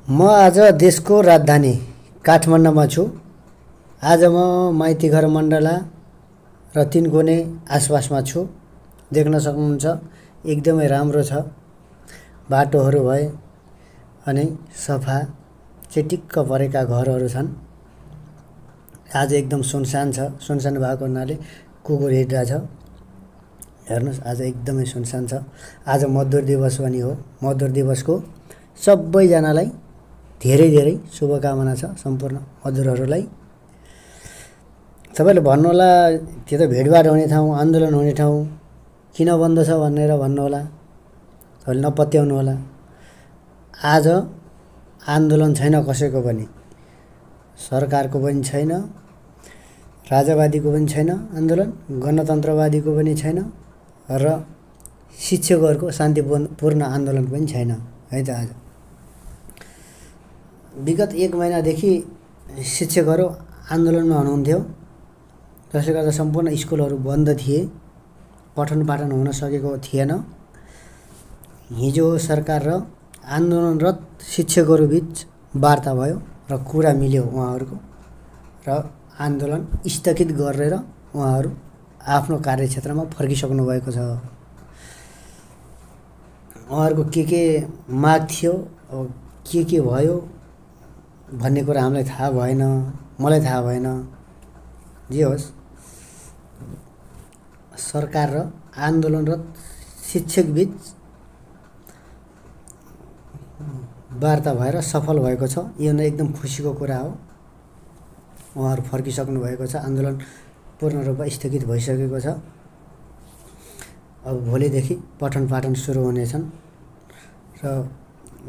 म आज देशको राजधानी काठमाडौँमा छु। आज म माइतीघर मण्डला र तीनकुने आसपासमा छु। देख्न सक्नुहुन्छ एकदमै राम्रो छ। बाटोहरू भए अनि सफा चिटिक्क परेका घरहरू छन्। आज एकदम सुनसान छ। सुनसान भएको हुनाले कुकुर हिँडिरहेछ। हेर्नुस् आज एकदमै सुनसान छ। आज मजदुर दिवस पनि हो। मजदुर दिवसको सबैजनालाई धेरै धेरै शुभकामना छ सम्पूर्ण मजदुरहरूलाई। सबैले भन्नुहोला त्यो त भिडभाड हुने ठाउँ, आन्दोलन हुने ठाउँ किन बन्द छ भनेर भन्नुहोला। सबैले नपत्याउनु होला। आज आन्दोलन छैन कसैको पनि, सरकारको पनि छैन, राजावादीको पनि छैन आन्दोलन, गणतन्त्रवादीको पनि छैन र शिक्षकहरूको शान्तिपूर्ण आन्दोलन पनि छैन है त। आज विगत 1 महिनादेखि शिक्षकहरू आन्दोलनमा हुनुहुन्थ्यो, जसले गर्दा सम्पूर्ण स्कुलहरू बन्द थिए, पठन पाठन हुन सकेको थिएन। हिजो सरकार र आन्दोलनरत शिक्षकहरू बीच वार्ता भयो र कुरा मिल्यो उहाँहरूको, र आन्दोलन स्थगित गरेर उहाँहरू आफ्नो कार्यक्षेत्रमा फर्किसक्नु भएको छ। उहाँहरूको के माग थियो, अब के भयो भन्ने कुरा हामीलाई थाहा भएन, मलाई थाहा भएन। जे होस्, सरकार र आन्दोलनरत शिक्षक बीच वार्ता भएर सफल भएको छ। यो नै एकदम खुसीको कुरा हो। उहाँहरू फर्किसक्नु भएको छ। आन्दोलन पूर्ण रूपमा स्थगित भइसकेको छ। अब भोलिदेखि पठन पाठन सुरु हुनेछन् र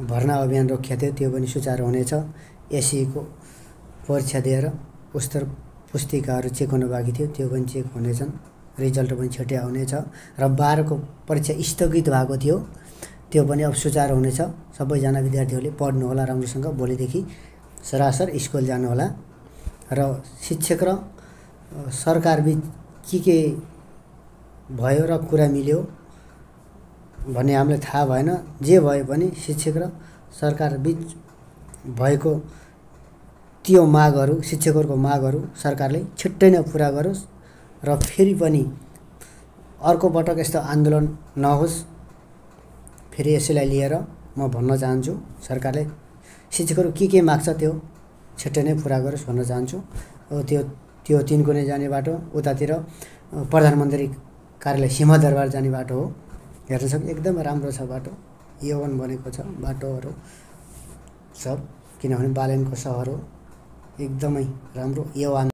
भर्ना अभियान रोकिएको थियो त्यो पनि सुचारू हुनेछ। एसईको परीक्षा दिएर उत्तर पुस्तिकाहरू चेक हुन बाँकी थियो, त्यो पनि चेक हुनेछन्। रिजल्ट पनि छिटै आउनेछ र 12को परीक्षा स्थगित भएको थियो त्यो पनि अब सुचारू हुनेछ। सबैजना विद्यार्थीहरूले पढ्नु होला राम्रोसँग। भोलिदेखि सरासर स्कुल जानु होला। र शिक्षक र सरकार बीच के भयो र कुरा मिल्यो भन्ने हामीलाई थाहा भएन। जे भए पनि शिक्षक र सरकार बीच भएको त्यो मागहरू, शिक्षकहरूको मागहरू सरकारले छिट्टै नै पुरा गरोस् र फेरि पनि अर्को पटक यस्तो आन्दोलन नहोस्। फेरि यसैलाई लिएर म भन्न चाहन्छु सरकारले शिक्षकहरू के माग्छ त्यो छिट्टै नै पुरा गरोस् भन्न चाहन्छु। त्यो तीनकुने जाने बाटो, उतातिर प्रधानमन्त्री कार्यालय सिंहदरबार जाने बाटो हो। हेर्न सक्नु एकदम राम्रो छ बाटो। यौवन बनेको छ बाटोहरू सब, किनभने बालेनको सहर हो। एकदमै राम्रो यौवन